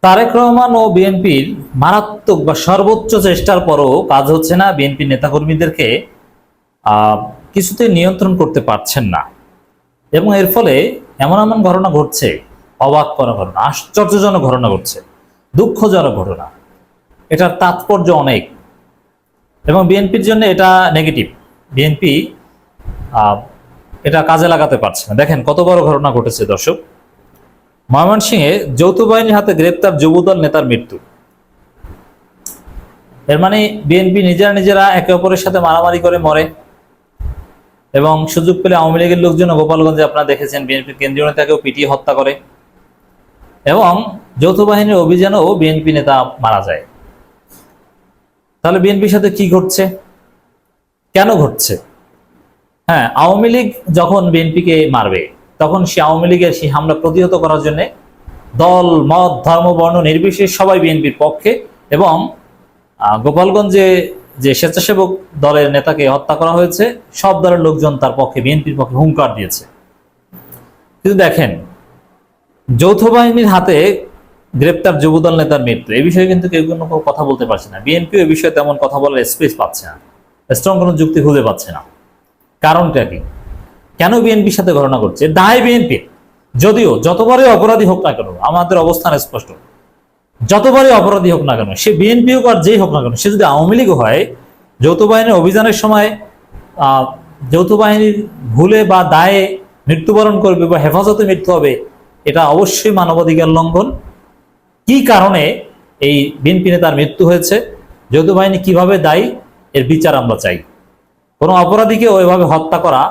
তারেক রহমান ও বিএনপির মারাত্মক বা সর্বোচ্চ চেষ্টার পরও কাজ হচ্ছে না। বিএনপি নেতাকর্মীদেরকে কিছুতে নিয়ন্ত্রণ করতে পারছেন না, এবং এর ফলে এমন এমন ঘটনা ঘটছে, অবাক করা ঘটনা, আশ্চর্যজনক ঘটনা ঘটছে, দুঃখজনক ঘটনা। এটার তাৎপর্য অনেক, এবং বিএনপির জন্য এটা নেগেটিভ। বিএনপি এটা কাজে লাগাতে পারছে না। দেখেন কত বড় ঘটনা ঘটেছে দর্শক। ময়মনসিংহে যৌথ বাহিনীর হাতে গ্রেপ্তার যুবদল নেতার মৃত্যু। এর মানে বিএনপি নিজেরা একে অপরের সাথে মারামারি করে মরে, এবং সুযোগ পেলে আওয়ামী লীগের লোকজন গোপালগঞ্জে আপনারা দেখেছেন বিএনপির কেন্দ্রীয় নেতাকেও পিটিয়ে হত্যা করে, এবং যৌথ বাহিনীর অভিযানেও বিএনপি নেতা মারা যায়। তাহলে বিএনপির সাথে কি ঘটছে, কেন ঘটছে? হ্যাঁ, আওয়ামী লীগ যখন বিএনপিকে মারবে তখন সে আওয়ামী লীগের সেই হামলা প্রতিহত করার জন্য দল, মত, ধর্ম, বর্ণ নির্বিশেষে সবাই বিএনপির পক্ষে, এবং গোপালগঞ্জে যে স্বেচ্ছাসেবক দলের নেতাকে হত্যা করা হয়েছে সব দলের লোকজন তার পক্ষে, বিএনপির পক্ষে হুঙ্কার দিয়েছে। কিন্তু দেখেন, যৌথ বাহিনীর হাতে গ্রেপ্তার যুবদল নেতার মৃত্যু, এই বিষয়ে কিন্তু কেউ কোনো কথা বলতে পারছে না। বিএনপিও এই বিষয়ে তেমন কথা বলার স্পেস পাচ্ছে না, স্ট্রং কোনো যুক্তি খুঁজে পাচ্ছে না। কারণটা কি? কেন বিএনপির সাথে ঘটনা ঘটছে? দায় বিএনপির। যদিও যতবারই অপরাধী হোক না কেন, আমাদের অবস্থান স্পষ্ট, যতবারই অপরাধী হোক না কেন, সে বিএনপি হোক আর যেই হোক না কেন, সে যদি আওয়ামী লীগ হয়, যৌথ বাহিনীর অভিযানের সময় যৌথ বাহিনীর ভুলে বা দায়ে মৃত্যুবরণ করবে বা হেফাজতে মৃত্যু হবে, এটা অবশ্যই মানবাধিকার লঙ্ঘন। কি কারণে এই বিএনপি নেতার মৃত্যু হয়েছে, যৌথ বাহিনী কিভাবে দায়ী, এর বিচার আমরা চাই। কোনো অপরাধীকে ওইভাবে হত্যা করা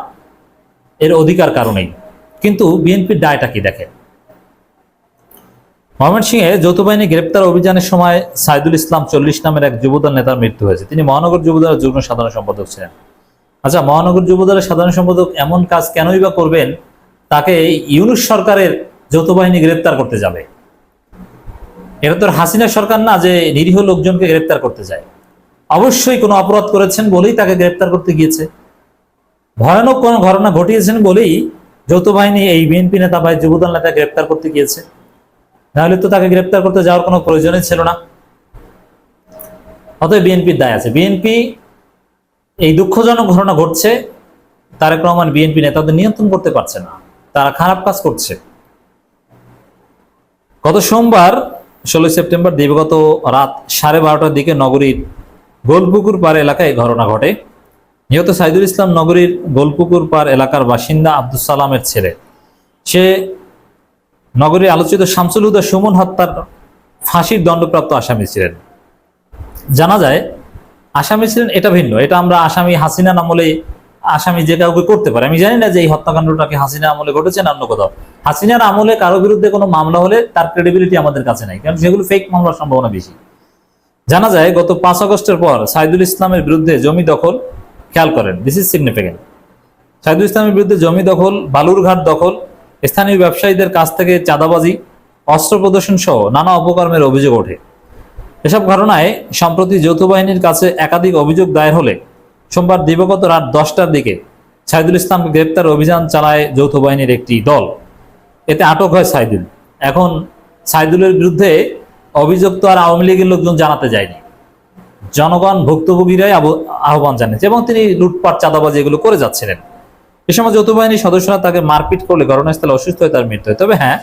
এর অধিকার কারণেই। কিন্তু বিএনপির দায়টা কি দেখেন। ময়মনসিংহে যৌথ বাহিনী গ্রেপ্তার অভিযানের সময় সাইদুল ইসলাম 40 নামের এক যুবদল নেতার মৃত্যু হয়েছে। তিনি মহানগর যুবদলের যুগ্ম সাধারণ সম্পাদক ছিলেন। আচ্ছা, মহানগর যুবদলের সাধারণ সম্পাদক এমন কাজ কেনই বা করবেন, তাকে ইউনূস সরকারের যৌথ বাহিনী গ্রেপ্তার করতে যাবে? এটা তো হাসিনা সরকার না যে নিরীহ লোকজনকে গ্রেপ্তার করতে যায়। অবশ্যই কোনো অপরাধ করেছেন বলেই তাকে গ্রেপ্তার করতে গিয়েছে, ভয়ানক কোনো ঘটনা ঘটিয়েছেন বলেই যৌথ বাহিনী এই বিএনপি নেতা বা যুবদল নেতা গ্রেপ্তার করতে গিয়েছে। নাহলে তো তাকে গ্রেপ্তার করতে যাওয়ার কোনো প্রয়োজনই ছিল না। অতএব বিএনপির দায় আছে। বিএনপি এই দুঃখজনক ঘটনা ঘটছে, তারেক রহমান বিএনপি নেতাদের নিয়ন্ত্রণ করতে পারছে না, তারা খারাপ কাজ করছে। গত সোমবার 16 সেপ্টেম্বর দিবাগত রাত 12:30টার দিকে নগরীর গোলপুকুর পাড় এলাকায় ঘটনা ঘটে। নিহত সাইদুল ইসলাম নগরীর গোলপুকুর পাড় এলাকার বাসিন্দা আব্দুল সালামের ছেলে। সে নগরীর আলোচিত শামসুল হুদা সুমন হত্যার ফাঁসির দণ্ডপ্রাপ্ত আসামি ছিলেন। জানা যায় আসামি ছিলেন, এটা ভিন্ন। এটা আমরা আসামি হাসিনা আমলে আসামি যে কাউকে করতে পারে। আমি জানি না যে এই হত্যাকাণ্ডটাকে হাসিনা আমলে ঘটেছে না অন্য কোথাও। হাসিনার আমলে কারো বিরুদ্ধে কোনো মামলা হলে তার ক্রেডিবিলিটি আমাদের কাছে নাই, কারণ সেগুলো ফেক মামলার সম্ভাবনা বেশি। জানা যায় গত 5 আগস্টের পর সাইদুল ইসলামের বিরুদ্ধে জমি দখল, খেয়াল করেন, দিস ইজ সিগনিফিকেন্ট, সাইদুল ইসলামের বিরুদ্ধে জমি দখল, বালুরঘাট দখল, স্থানীয় ব্যবসায়ীদের কাছ থেকে চাঁদাবাজি, অস্ত্র প্রদর্শন সহ নানা অপকর্মের অভিযোগ ওঠে। এসব ঘটনায় সম্প্রতি যৌথ বাহিনীর কাছে একাধিক অভিযোগ দায়ের হলে সোমবার দিবাগত রাত 10টার দিকে সাইদুল ইসলামকে গ্রেপ্তার অভিযান চালায় যৌথ বাহিনীর একটি দল। এতে আটক হয় সাইদুল। এখন সাইদুলের বিরুদ্ধে অভিযোগ তো আর আওয়ামী লীগের লোকজন জানাতে যায়নি, জনগণ ভুক্তভোগীরাই আহ্বান জানিয়েছে, এবং তিনি লুটপাট, চাঁদাবাজি এগুলো করে যাচ্ছিলেন। এ সময় যৌথ বাহিনীর সদস্যরা তাকে মারপিট করলে ঘটনাস্থলে অসুস্থ হয়ে তার মৃত্যু হয়। তবে হ্যাঁ,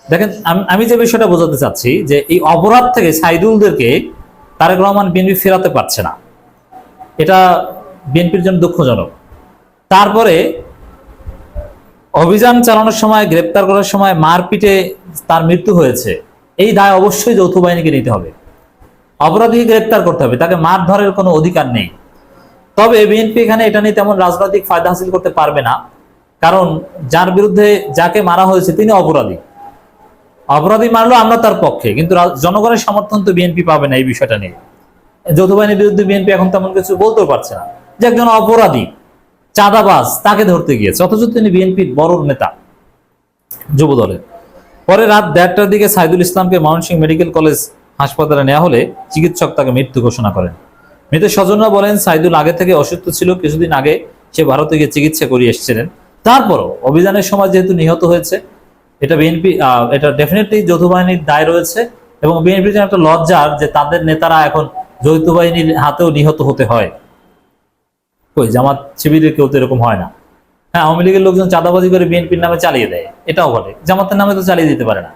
দেখেন, আমি যে বিষয়টা বোঝাতে চাচ্ছি যে এই অপরাধ থেকে সাইদুলদেরকে তারেক রহমান বিএনপি ফেরাতে পারছে না, এটা বিএনপির জন্য দুঃখজনক। তারপরে অভিযান চালানোর সময়, গ্রেপ্তার করার সময় মারপিটে তার মৃত্যু হয়েছে, এই দায় অবশ্যই যৌথ বাহিনীকে নিতে হবে। অপরাধীকে গ্রেপ্তার করতে হবে, তাকে মারধরের কোনো অধিকার নেই। তবে বিএনপি এখানে এটা নিয়ে তেমন রাজনৈতিক ফায়দা হাসিল করতে পারবে না, কারণ যার বিরুদ্ধে, যাকে মারা হয়েছে তিনি অপরাধী। অপরাধী মারলো আমরা তার পক্ষে, কিন্তু জনগণের সমর্থন তো বিএনপি পাবে না এই বিষয়টা নিয়ে। যৌথ বাহিনীর বিরুদ্ধে বিএনপি এখন তেমন কিছু বলতেও পারছে না, যে একজন অপরাধী, চাঁদাবাজ, তাকে ধরতে গিয়েছে, অথচ তিনি বিএনপির বড় নেতা, যুব দলের। পরে রাত 1:30টার দিকে সাইদুল ইসলামকে ময়মনসিংহ মেডিকেল কলেজ হাসপাতালে নেওয়া হলে চিকিৎসক তাকে মৃত্যু ঘোষণা করেন। মৃতের স্বজনরা বলেন সাইদুল আগে থেকে অসুস্থ ছিল, কিছুদিন আগে সে ভারতে গিয়ে চিকিৎসা করিয়ে এসেছিলেন। তারপরও অভিযানের সময় যেহেতু নিহত হয়েছে, এটা বিএনপি, এটা ডেফিনেটলি যৌথ বাহিনীর দায় রয়েছে, এবং বিএনপির জন্য একটা লজ্জার যে তাদের নেতারা এখন যৌথ বাহিনীর হাতেও নিহত হতে হয়। কই জামাত শিবিরের কেউ তো এরকম হয় না। হ্যাঁ, আওয়ামী লীগের লোকজন চাঁদাবাজি করে বিএনপির নামে চালিয়ে দেয়, এটাও বলে, জামাতের নামে তো চালিয়ে দিতে পারে না।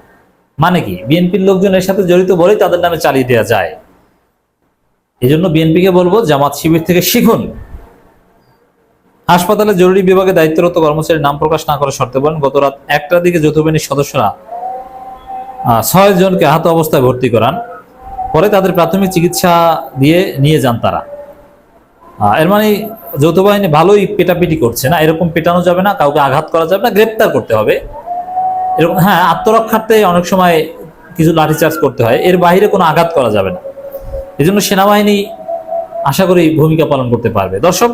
মানে কি, বিএনপির লোকজন এর সাথে জড়িত বলেই তাদের নামে চালিয়ে দেওয়া যায়। এই জন্য বিএনপিকে বলবো, জামাত শিবির থেকে শিখুন। হাসপাতালে জরুরি বিভাগে দায়িত্বরত কর্মচারীর নাম প্রকাশ না করে শর্তে বলেন, গত রাত 1টার দিকে যৌথ বাহিনীর সদস্যরা 6 জনকে আহত অবস্থায় ভর্তি করান। পরে তাদের প্রাথমিক চিকিৎসা দিয়ে নিয়ে যান তারা। এর মানে যৌথ বাহিনী ভালোই পেটাপিটি করছে না, এরকম পেটানো যাবে না, কাউকে আঘাত করা যাবে না, গ্রেপ্তার করতে হবে এরকম। হ্যাঁ, আত্মরক্ষার্থে অনেক সময় কিছু লাঠিচার্জ করতে হয়, এর বাইরে কোনো আঘাত করা যাবে না। এই জন্য সেনাবাহিনী আশা করি ভূমিকা পালন করতে পারবে। দর্শক,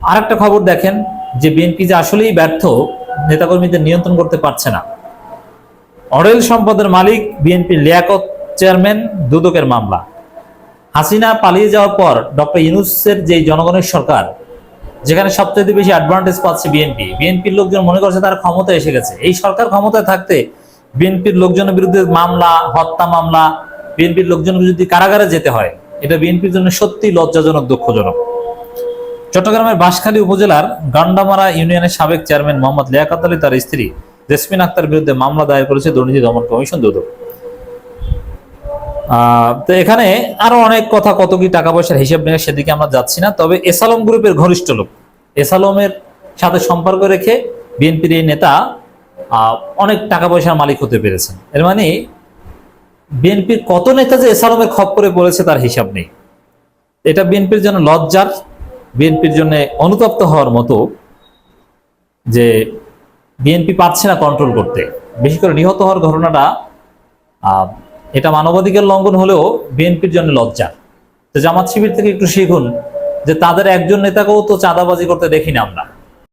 আরেকটা খবর দেখেন যে বিএনপি যে আসলেই ব্যর্থ, নেতাকর্মীদের নিয়ন্ত্রণ করতে পারছে না। অরেল সম্পদের মালিক বিএনপির লিয়াকত চেয়ারম্যান দুদকের মামলা। হাসিনা পালিয়ে যাওয়ার পর ডক্টর ইউনূসের যে জনগণের সরকার, যেখানে সবচেয়ে বেশি অ্যাডভান্টেজ পাচ্ছে বিএনপির লোকজন মনে করছে তারা ক্ষমতায় এসে গেছে। এই সরকার ক্ষমতায় থাকতে বিএনপির লোকজনের বিরুদ্ধে মামলা, হত্যা মামলা, বিএনপির লোকজনকে যদি কারাগারে যেতে হয়, এটা বিএনপির জন্য সত্যি লজ্জাজনক, দুঃখজনক। চট্টগ্রামের বাঁশখালী উপজেলার গান্ডামারা ইউনিয়নের সাবেক চেয়ারম্যান মোহাম্মদ লিয়াকত আলী তার স্ত্রী জেসমিন আক্তার বিরুদ্ধে মামলা দায়ের করেছে দুর্নীতি দমন কমিশন দুদক। তো এখানে আরো অনেক কথা, কত কি টাকা পয়সার হিসাব নিয়ে সেদিকে আমরা যাচ্ছি না। তবে এসালম গ্রুপের ঘনিষ্ঠ লোক, এসালমের সাথে সম্পর্ক রেখে বিএনপির এই নেতা অনেক টাকা পয়সার মালিক হতে পেরেছেন। এর মানে বিএনপির কত নেতা যে এসালমের খপ্পরে পড়েছে তার হিসাব নেই। এটা বিএনপির জন্য লজ্জার, বিএনপির জন্য অনুতপ্ত হওয়ার মতো যে বিএনপি পারছে না কন্ট্রোল করতে। বেশি করে নিহত হওয়ার ঘটনাটা, এটা মানবাধিকার লঙ্ঘন হলেও বিএনপির জন্য লজ্জার। তো জামাত শিবির থেকে একটু শিখুন যে তাদের একজন নেতাকেও তো চাঁদাবাজি করতে দেখি না আমরা।